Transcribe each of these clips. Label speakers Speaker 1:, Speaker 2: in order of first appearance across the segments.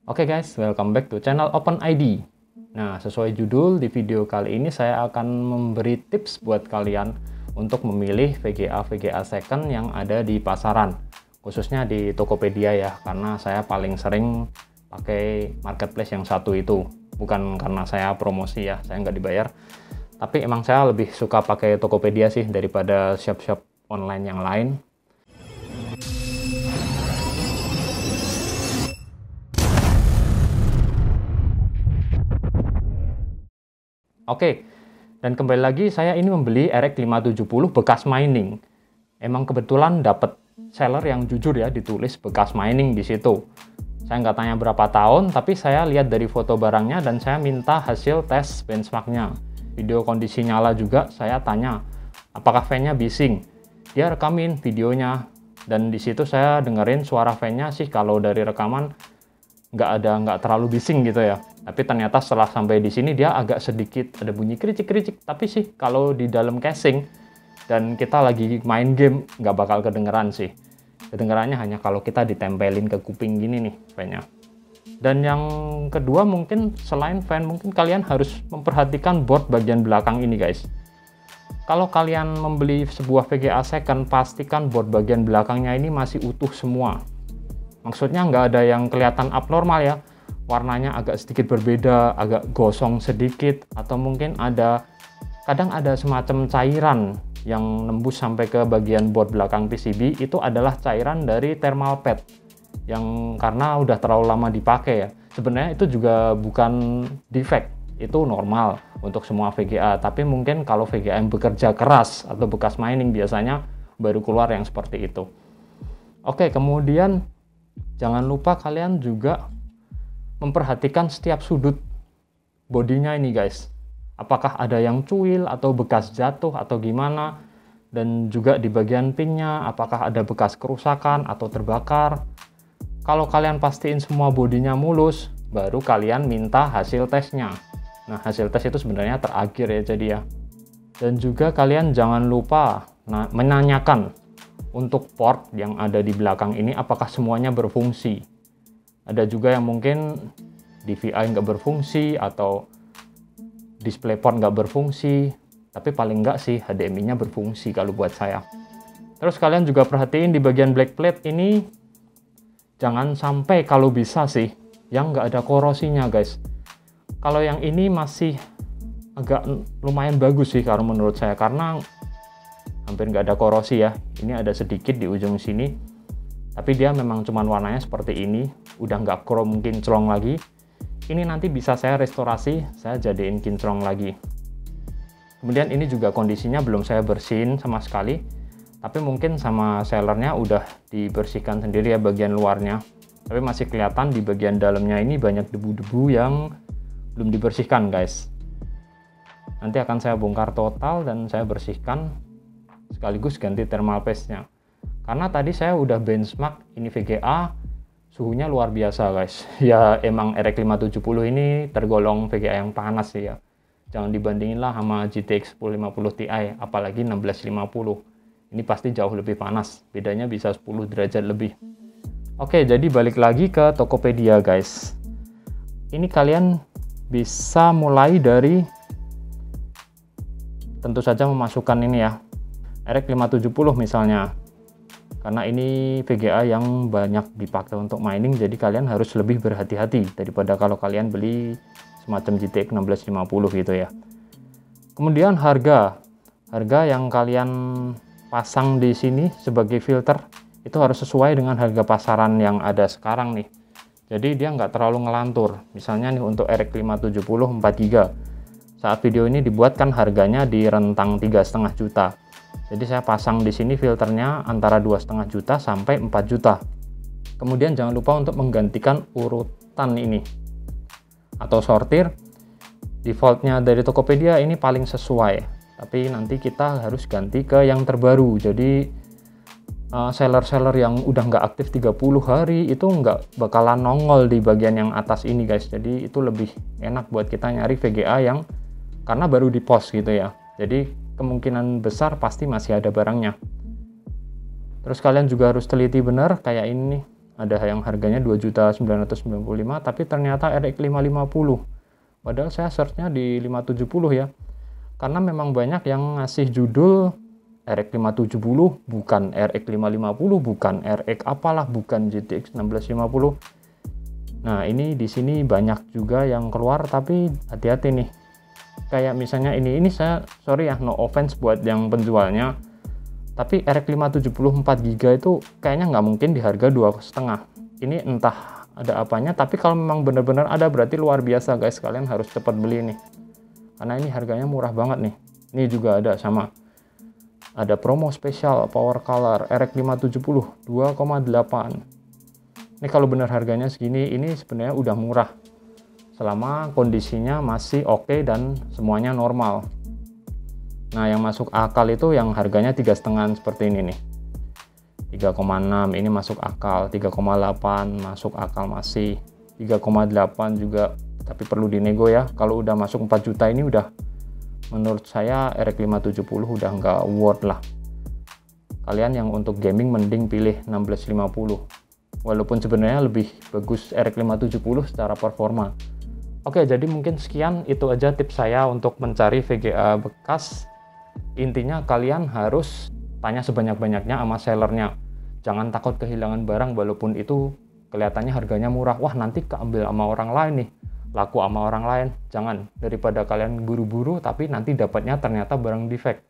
Speaker 1: Oke guys, welcome back to channel OpenID. Nah, sesuai judul, di video kali ini saya akan memberi tips buat kalian untuk memilih VGA second yang ada di pasaran, khususnya di Tokopedia ya, karena saya paling sering pakai marketplace yang satu itu. Bukan karena saya promosi ya, saya nggak dibayar, tapi emang saya lebih suka pakai Tokopedia sih daripada shop-shop online yang lain. Oke, dan kembali lagi saya ini membeli RX 570 bekas mining. Emang kebetulan dapat seller yang jujur ya, ditulis bekas mining di situ. Saya nggak tanya berapa tahun, tapi saya lihat dari foto barangnya dan saya minta hasil tes benchmarknya. Video kondisi nyala juga, saya tanya apakah fan-nya bising. Dia rekamin videonya dan di situ saya dengerin suara fan-nya sih kalau dari rekaman nggak terlalu bising gitu ya. Tapi ternyata setelah sampai di sini dia agak sedikit ada bunyi kericik-kericik. Tapi sih kalau di dalam casing dan kita lagi main game nggak bakal kedengeran sih. Kedengerannya hanya kalau kita ditempelin ke kuping gini nih fan-nya. Dan yang kedua mungkin selain fan, mungkin kalian harus memperhatikan board bagian belakang ini guys. Kalau kalian membeli sebuah VGA second, pastikan board bagian belakangnya ini masih utuh semua. Maksudnya nggak ada yang kelihatan abnormal ya. Warnanya agak sedikit berbeda, agak gosong sedikit, atau mungkin kadang ada semacam cairan yang nembus sampai ke bagian board belakang PCB. Itu adalah cairan dari thermal pad yang karena udah terlalu lama dipakai ya. Sebenarnya itu juga bukan defect, itu normal untuk semua VGA, tapi mungkin kalau VGA yang bekerja keras atau bekas mining biasanya baru keluar yang seperti itu. Oke, kemudian jangan lupa kalian juga memperhatikan setiap sudut bodinya ini guys. Apakah ada yang cuil atau bekas jatuh atau gimana. Dan juga di bagian pinnya apakah ada bekas kerusakan atau terbakar. Kalau kalian pastiin semua bodinya mulus, baru kalian minta hasil tesnya. Nah, hasil tes itu sebenarnya terakhir ya jadi ya. Dan juga kalian jangan lupa menanyakan untuk port yang ada di belakang ini apakah semuanya berfungsi. Ada juga yang mungkin DVI nggak berfungsi atau DisplayPort nggak berfungsi, tapi paling nggak sih HDMI-nya berfungsi kalau buat saya. Terus kalian juga perhatiin di bagian black plate ini, jangan sampai kalau bisa sih yang nggak ada korosinya guys. Kalau yang ini masih agak lumayan bagus sih kalau menurut saya, karena hampir nggak ada korosi ya. Ini ada sedikit di ujung sini. Tapi dia memang cuman warnanya seperti ini, udah nggak chrome kinclong lagi. Ini nanti bisa saya restorasi, saya jadiin kinclong lagi. Kemudian ini juga kondisinya belum saya bersihin sama sekali, tapi mungkin sama sellernya udah dibersihkan sendiri ya bagian luarnya. Tapi masih kelihatan di bagian dalamnya ini banyak debu-debu yang belum dibersihkan guys. Nanti akan saya bongkar total dan saya bersihkan, sekaligus ganti thermal paste-nya. Karena tadi saya udah benchmark ini VGA, suhunya luar biasa guys. Ya emang RX 570 ini tergolong VGA yang panas sih ya. Jangan dibandingin lah sama GTX 1050 Ti, apalagi 1650. Ini pasti jauh lebih panas, bedanya bisa 10 derajat lebih. Oke, jadi balik lagi ke Tokopedia guys. Ini kalian bisa mulai dari, tentu saja memasukkan ini ya, RX 570 misalnya. Karena ini VGA yang banyak dipakai untuk mining, jadi kalian harus lebih berhati-hati daripada kalau kalian beli semacam GTX 1650 gitu ya. Kemudian harga yang kalian pasang di sini sebagai filter itu harus sesuai dengan harga pasaran yang ada sekarang nih. Jadi dia nggak terlalu ngelantur. Misalnya nih untuk RX 570 4GB, saat video ini dibuat kan harganya di rentang 3,5 juta. Jadi saya pasang di sini filternya antara 2,5 juta sampai 4 juta. Kemudian jangan lupa untuk menggantikan urutan ini atau sortir. Defaultnya dari Tokopedia ini paling sesuai, tapi nanti kita harus ganti ke yang terbaru. Jadi seller-seller yang udah nggak aktif 30 hari itu nggak bakalan nongol di bagian yang atas ini guys. Jadi itu lebih enak buat kita nyari VGA yang karena baru di post gitu ya. Jadi kemungkinan besar pasti masih ada barangnya. Terus kalian juga harus teliti benar kayak ini nih. ada yang harganya 2.995.000 tapi ternyata RX 550. Padahal saya searchnya di 570 ya. Karena memang banyak yang ngasih judul RX 570 bukan RX 550, bukan RX apalah, bukan GTX 1650. Nah, ini di sini banyak juga yang keluar, tapi hati-hati nih. Kayak misalnya ini saya sorry ya, no offense buat yang penjualnya. Tapi RX 570 4GB itu kayaknya nggak mungkin di harga 2,5. Ini entah ada apanya, tapi kalau memang benar-benar ada berarti luar biasa guys, kalian harus cepat beli nih karena ini harganya murah banget nih. Ini juga ada sama, ada promo spesial power color RX 570 2,8. Ini kalau benar harganya segini, ini sebenarnya udah murah selama kondisinya masih oke dan semuanya normal. Nah, yang masuk akal itu yang harganya 3,5 seperti ini nih, 3,6 ini masuk akal, 3,8 masuk akal masih, 3,8 juga tapi perlu dinego ya. Kalau udah masuk 4 juta ini udah, menurut saya RX 570 udah nggak worth lah. Kalian yang untuk gaming mending pilih 1650, walaupun sebenarnya lebih bagus RX 570 secara performa. Oke, jadi mungkin sekian, itu aja tips saya untuk mencari VGA bekas. Intinya kalian harus tanya sebanyak-banyaknya sama sellernya. Jangan takut kehilangan barang walaupun itu kelihatannya harganya murah. Wah, nanti keambil sama orang lain nih, laku sama orang lain. Jangan, daripada kalian buru-buru tapi nanti dapatnya ternyata barang defect.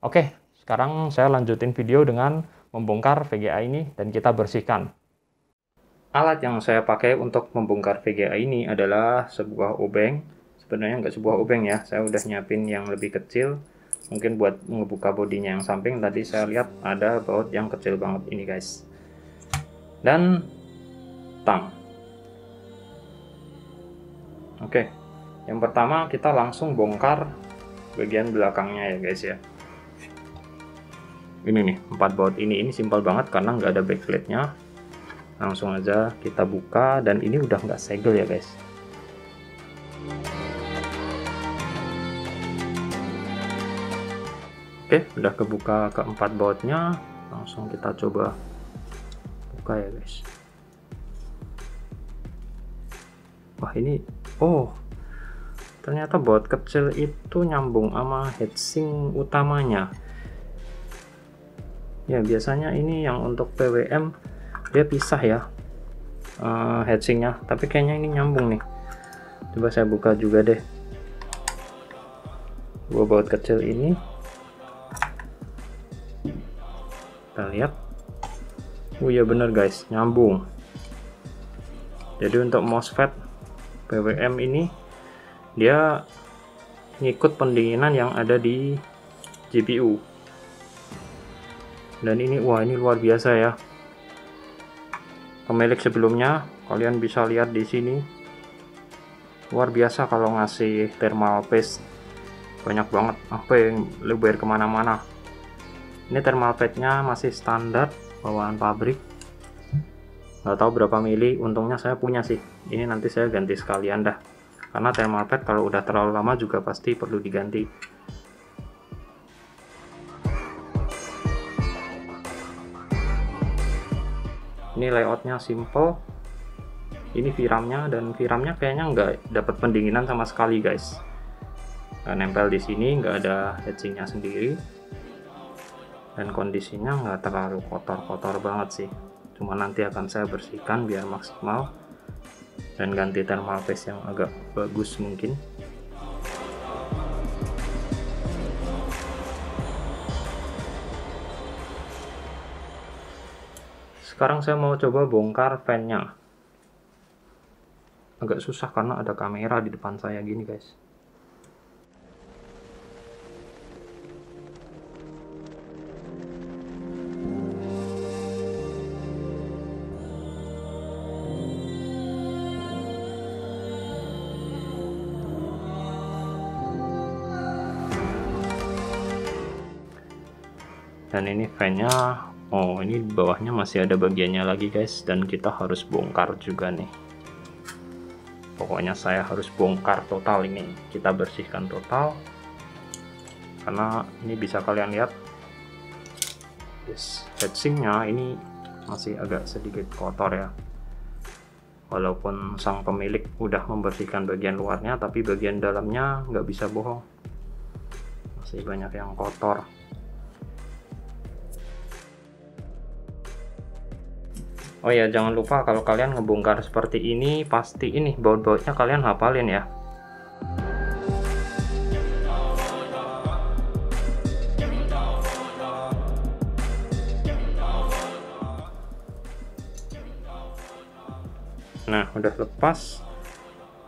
Speaker 1: Oke, sekarang saya lanjutin video dengan membongkar VGA ini dan kita bersihkan. Alat yang saya pakai untuk membongkar VGA ini adalah sebuah obeng. Sebenarnya nggak sebuah obeng ya, saya udah nyiapin yang lebih kecil. Mungkin buat ngebuka bodinya yang samping, tadi saya lihat ada baut yang kecil banget ini guys. Dan tang. Oke, yang pertama kita langsung bongkar bagian belakangnya ya guys ya. Ini nih 4 baut ini simpel banget karena nggak ada backplate-nya. Langsung aja kita buka, dan ini udah nggak segel ya guys. Oke, udah kebuka keempat bautnya, langsung kita coba buka ya guys. Wah, ini ternyata baut kecil itu nyambung sama heatsink utamanya ya. Biasanya ini yang untuk PWM dia pisah ya heatsinknya, tapi kayaknya ini nyambung nih. Coba saya buka juga deh dua baut kecil ini, kita lihat. Oh iya bener guys, nyambung. Jadi untuk MOSFET PWM ini dia ngikut pendinginan yang ada di GPU. Dan ini, wah ini luar biasa ya. Pemilik sebelumnya kalian bisa lihat di sini, luar biasa kalau ngasih thermal paste banyak banget, apa yang lebar kemana-mana. Ini thermal paste-nya masih standar bawaan pabrik, nggak tahu berapa mili. Untungnya saya punya sih, ini nanti saya ganti sekalian dah, karena thermal paste kalau udah terlalu lama juga pasti perlu diganti. Ini layoutnya simple, ini VRAM-nya, dan VRAM-nya kayaknya nggak dapat pendinginan sama sekali guys. Nempel di sini, nggak ada heatsinknya sendiri, dan kondisinya nggak terlalu kotor-kotor banget sih. Cuma nanti akan saya bersihkan biar maksimal dan ganti thermal paste yang agak bagus mungkin. Sekarang saya mau coba bongkar fan-nya. Agak susah karena ada kamera di depan saya gini guys. Dan ini fan-nya, oh ini di bawahnya masih ada bagiannya lagi guys, dan kita harus bongkar juga nih. Pokoknya saya harus bongkar total ini, kita bersihkan total, karena ini bisa kalian lihat, yes, heatsinknya ini masih agak sedikit kotor ya. Walaupun sang pemilik udah membersihkan bagian luarnya, tapi bagian dalamnya nggak bisa bohong, masih banyak yang kotor. Oh ya, jangan lupa kalau kalian ngebongkar seperti ini, pasti ini baut-bautnya kalian hafalin ya. Nah, udah lepas.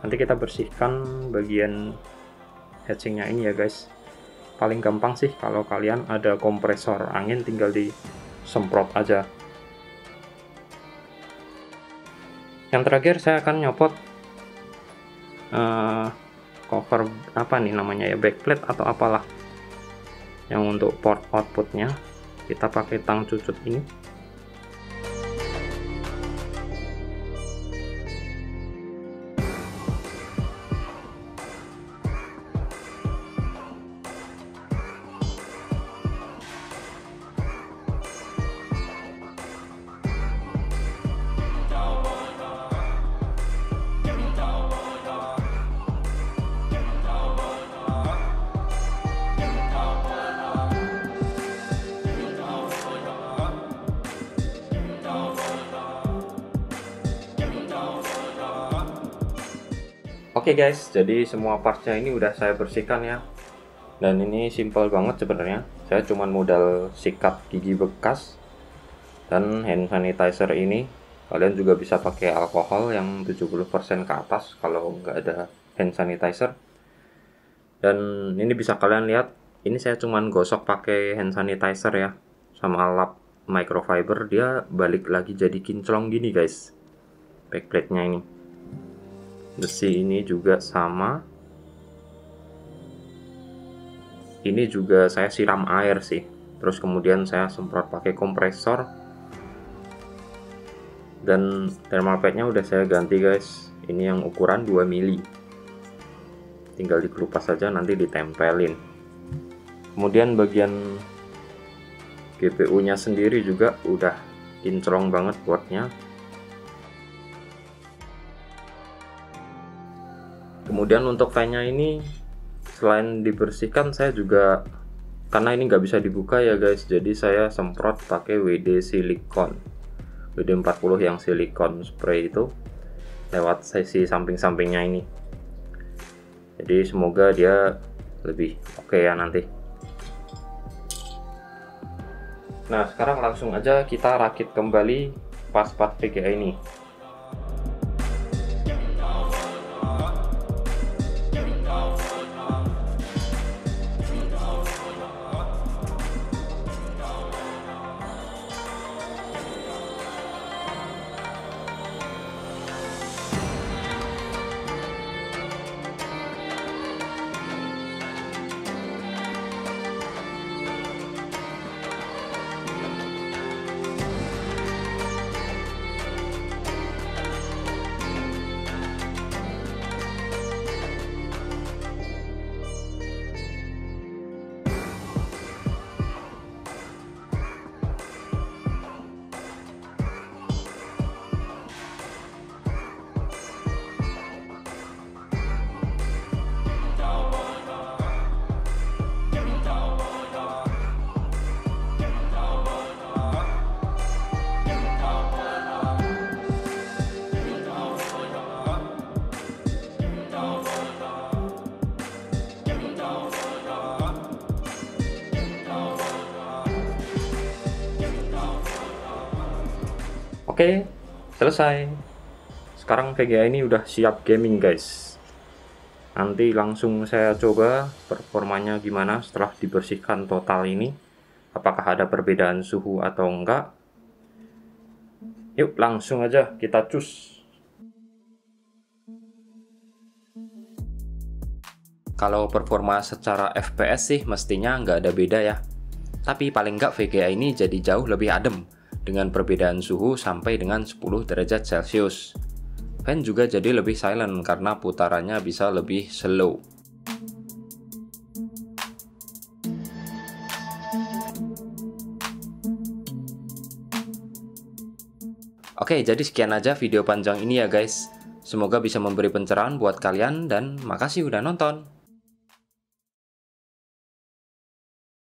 Speaker 1: Nanti kita bersihkan bagian heatsingnya ini ya guys. Paling gampang sih kalau kalian ada kompresor angin, tinggal disemprot aja. Yang terakhir saya akan nyopot cover apa nih namanya ya, backplate atau apalah, yang untuk port outputnya kita pakai tang cucut ini. Oke guys, jadi semua partsnya ini udah saya bersihkan ya. Dan ini simple banget sebenarnya. Saya cuma modal sikat gigi bekas dan hand sanitizer ini. Kalian juga bisa pakai alkohol yang 70% ke atas kalau nggak ada hand sanitizer. Dan ini bisa kalian lihat, ini saya cuma gosok pakai hand sanitizer ya, sama lap microfiber, dia balik lagi jadi kinclong gini guys, backplate-nya ini. Besi ini juga sama. Ini juga saya siram air sih, terus kemudian saya semprot pakai kompresor. Dan thermal pad-nya udah saya ganti guys. Ini yang ukuran 2 mili. Tinggal dikelupas saja, nanti ditempelin. Kemudian bagian GPU-nya sendiri juga udah kinclong banget boardnya. Kemudian untuk fan-nya ini selain dibersihkan, saya juga, karena ini nggak bisa dibuka ya guys, jadi saya semprot pakai WD silikon, WD-40 yang silikon spray itu lewat sisi samping-sampingnya ini. Jadi semoga dia lebih oke ya nanti. Nah, sekarang langsung aja kita rakit kembali part-part VGA ini. Oke, selesai. Sekarang VGA ini udah siap gaming guys. Nanti langsung saya coba performanya gimana setelah dibersihkan total ini. Apakah ada perbedaan suhu atau enggak. Yuk langsung aja kita cus. Kalau performa secara FPS sih mestinya nggak ada beda ya. Tapi paling nggak VGA ini jadi jauh lebih adem, dengan perbedaan suhu sampai dengan 10 derajat Celcius. Fan juga jadi lebih silent karena putarannya bisa lebih slow.
Speaker 2: Oke, jadi sekian aja video panjang ini ya guys. Semoga bisa memberi pencerahan buat kalian dan makasih udah nonton.